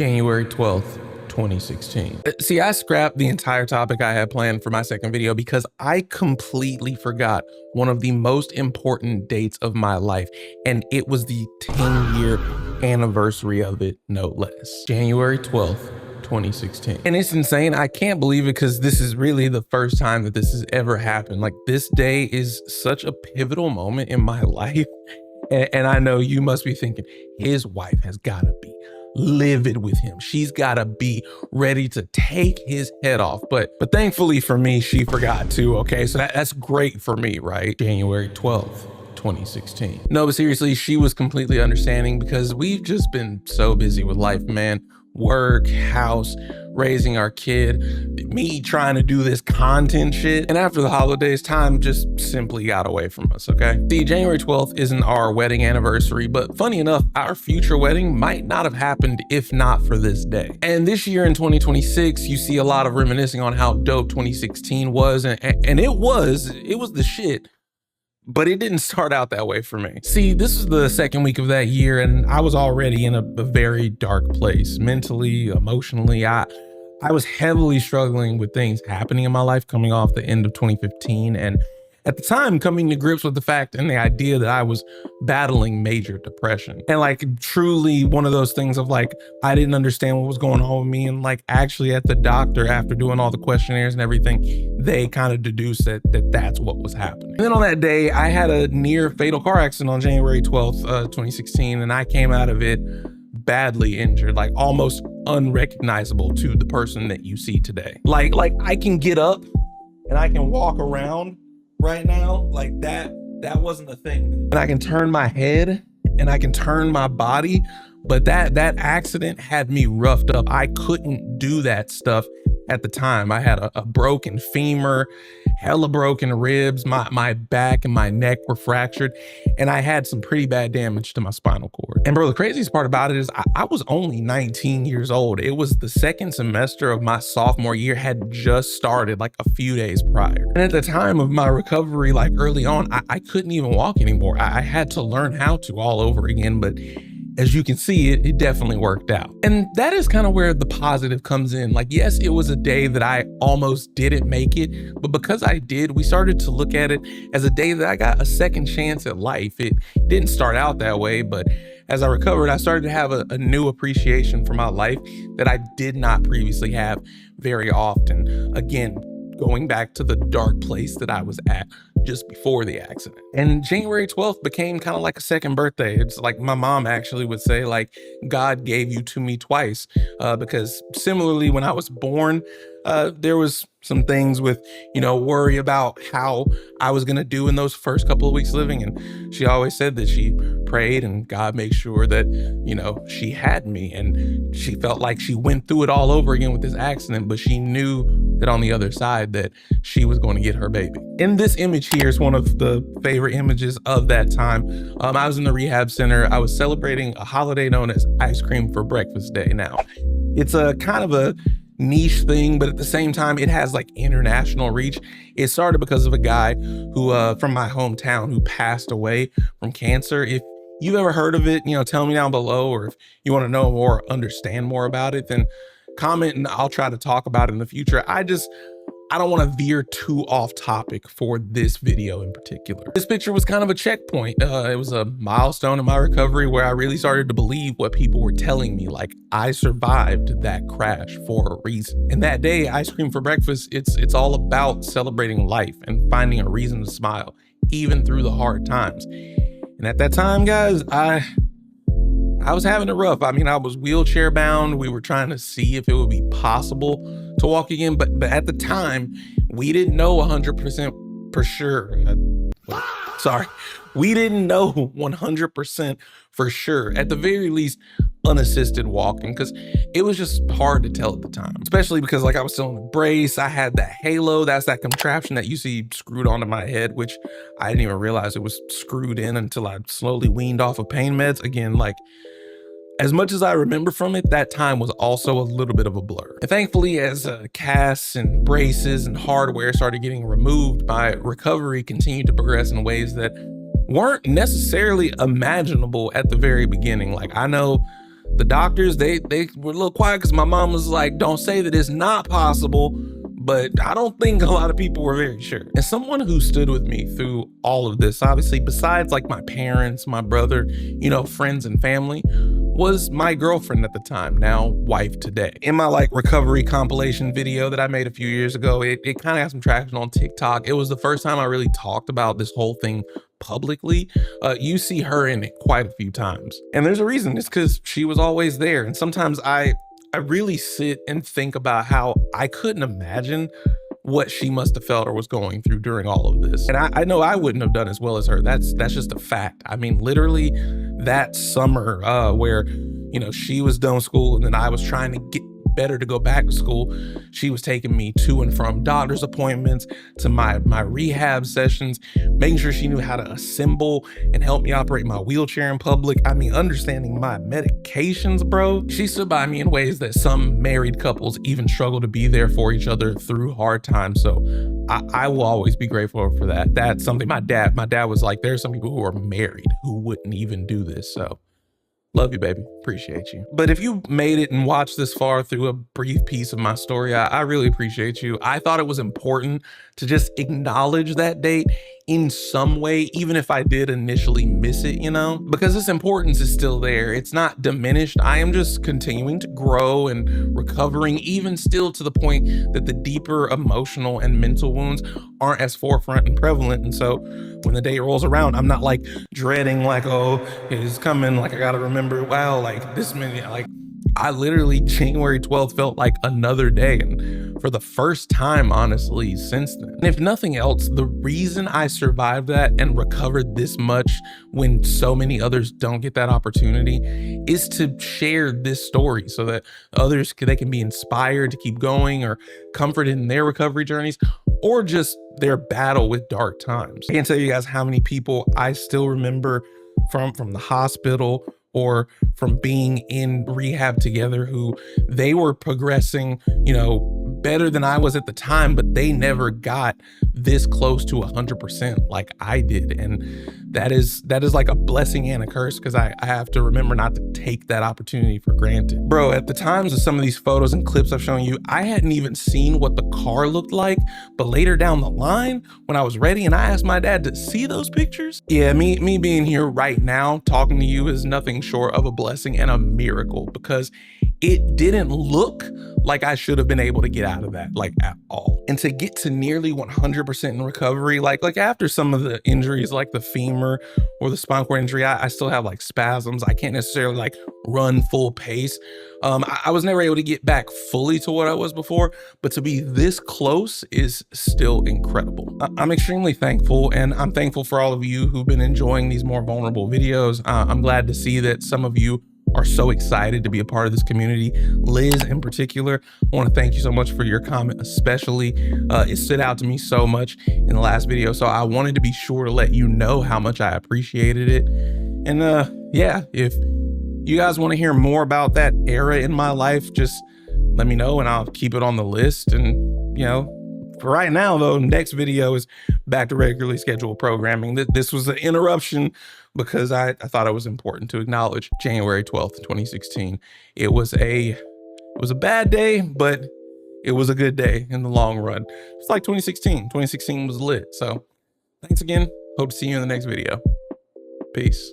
January 12th, 2016. See, I scrapped the entire topic I had planned for my second video because I completely forgot one of the most important dates of my life, and it was the 10-year anniversary of it, no less. January 12th, 2016. And it's insane. I can't believe it because this is really the first time that this has ever happened. Like, this day is such a pivotal moment in my life. And I know you must be thinking, his wife has got to be livid with him. She's got to be ready to take his head off. But thankfully for me, she forgot too. Okay, so that's great for me, right? January 12th. 2016. No, but seriously, she was completely understanding because we've just been so busy with life, man. Work, house, raising our kid, me trying to do this content shit. And after the holidays, time just simply got away from us, okay? See, January 12th isn't our wedding anniversary, but funny enough, our future wedding might not have happened if not for this day. And this year in 2026, you see a lot of reminiscing on how dope 2016 was, and it was the shit. But it didn't start out that way for me. See, this is the second week of that year, and I was already in a very dark place, mentally, emotionally. I was heavily struggling with things happening in my life coming off the end of 2015, and at the time coming to grips with the fact and the idea that I was battling major depression. And like truly one of those things of like, I didn't understand what was going on with me. And like actually at the doctor, after doing all the questionnaires and everything, they kind of deduced that that's what was happening. And then on that day, I had a near fatal car accident on January 12th, 2016. And I came out of it badly injured, like almost unrecognizable to the person that you see today. Like I can get up and I can walk around right now, like that wasn't a thing. And I can turn my head and I can turn my body, but that accident had me roughed up. I couldn't do that stuff at the time. I had a broken femur, hella broken ribs, my back and my neck were fractured, and I had some pretty bad damage to my spinal cord. And bro, the craziest part about it is I was only 19 years old. It was the second semester of my sophomore year, had just started like a few days prior. And at the time of my recovery, like early on, I couldn't even walk anymore. I had to learn how to all over again, but as you can see, it definitely worked out. And that is kind of where the positive comes in. Like, yes, it was a day that I almost didn't make it, but because I did, we started to look at it as a day that I got a second chance at life. It didn't start out that way, but as I recovered, I started to have a new appreciation for my life that I did not previously have very often. Again, going back to the dark place that I was at just before the accident. And January 12th became kind of like a second birthday. It's like my mom actually would say, like, God gave you to me twice, because similarly, when I was born, there was some things with, worry about how I was going to do in those first couple of weeks living. And she always said that she prayed and God made sure that, she had me, and she felt like she went through it all over again with this accident, but she knew that on the other side that she was going to get her baby. In this image here is one of the favorite images of that time. I was in the rehab center. I was celebrating a holiday known as Ice Cream for Breakfast Day. Now, it's a kind of a niche thing, but at the same time, it has like international reach. It started because of a guy who, from my hometown, who passed away from cancer. If you've ever heard of it, tell me down below, or if you want to know more, understand more about it, then comment and I'll try to talk about it in the future. I don't want to veer too off topic for this video in particular. This picture was kind of a checkpoint. It was a milestone in my recovery where I really started to believe what people were telling me, like I survived that crash for a reason. And that day, Ice Cream for Breakfast, it's all about celebrating life and finding a reason to smile, even through the hard times. And at that time, guys, I was having it rough. I mean, I was wheelchair bound. We were trying to see if it would be possible to walk again. But at the time, we didn't know 100% for sure. We didn't know 100% for sure. At the very least, unassisted walking, because it was just hard to tell at the time, especially because like I was still in a brace. I had that halo. That's that contraption that you see screwed onto my head, which I didn't even realize it was screwed in until I slowly weaned off of pain meds. Again, like, as much as I remember from it, that time was also a little bit of a blur. And thankfully, as casts and braces and hardware started getting removed, my recovery continued to progress in ways that weren't necessarily imaginable at the very beginning. Like, I know The doctors, they were a little quiet because my mom was like, don't say that it's not possible. But I don't think a lot of people were very sure. And someone who stood with me through all of this, obviously, besides like my parents, my brother, you know, friends and family, was my girlfriend at the time, now wife today. In my like recovery compilation video that I made a few years ago, it kind of had some traction on TikTok. It was the first time I really talked about this whole thing publicly. You see her in it quite a few times. And there's a reason. It's because she was always there. And sometimes I really sit and think about how I couldn't imagine what she must have felt or was going through during all of this. And I know I wouldn't have done as well as her. That's just a fact. I mean, literally that summer where, you know, she was done with school and then I was trying to get better to go back to school, she was taking me to and from doctor's appointments, to my rehab sessions, making sure she knew how to assemble and help me operate my wheelchair in public. I mean, understanding my medications, bro. She stood by me in ways that some married couples even struggle to be there for each other through hard times. So I will always be grateful for that. That's something my dad was like, there's some people who are married who wouldn't even do this. So love you, baby. Appreciate you. But if you made it and watched this far through a brief piece of my story, I really appreciate you. I thought it was important to just acknowledge that date in some way, even if I did initially miss it, you know, because its importance is still there. It's not diminished. I am just continuing to grow and recovering, even still to the point that the deeper emotional and mental wounds aren't as forefront and prevalent. And so when the day rolls around, I'm not like dreading like, oh, it's coming. Like I got to remember, wow, like this many, like I literally January 12th felt like another day. And for the first time, honestly, since then. And if nothing else, the reason I survived that and recovered this much when so many others don't get that opportunity is to share this story so that others, they can be inspired to keep going or comforted in their recovery journeys, or just their battle with dark times. I can't tell you guys how many people I still remember from the hospital or from being in rehab together who they were progressing, you know, better than I was at the time, but they never got this close to 100% like I did. And that is like a blessing and a curse, because I have to remember not to take that opportunity for granted. Bro, at the times of some of these photos and clips I've shown you, I hadn't even seen what the car looked like, but later down the line, when I was ready and I asked my dad to see those pictures, yeah, me being here right now talking to you is nothing short of a blessing and a miracle, because it didn't look like I should have been able to get out of that, like at all. And to get to nearly 100% in recovery, like after some of the injuries, like the femur or the spinal cord injury, I still have like spasms. I can't necessarily like run full pace. I was never able to get back fully to what I was before, but to be this close is still incredible. I'm extremely thankful, and I'm thankful for all of you who've been enjoying these more vulnerable videos. I'm glad to see that some of you are so excited to be a part of this community. Liz in particular, I want to thank you so much for your comment, especially. It stood out to me so much in the last video, so I wanted to be sure to let you know how much I appreciated it. And yeah, if you guys want to hear more about that era in my life, just let me know and I'll keep it on the list. And you know, for right now though, next video is back to regularly scheduled programming. This was an interruption because I thought it was important to acknowledge January 12th, 2016. It was a bad day, but it was a good day in the long run. It's like 2016. 2016 was lit. So thanks again. Hope to see you in the next video. Peace.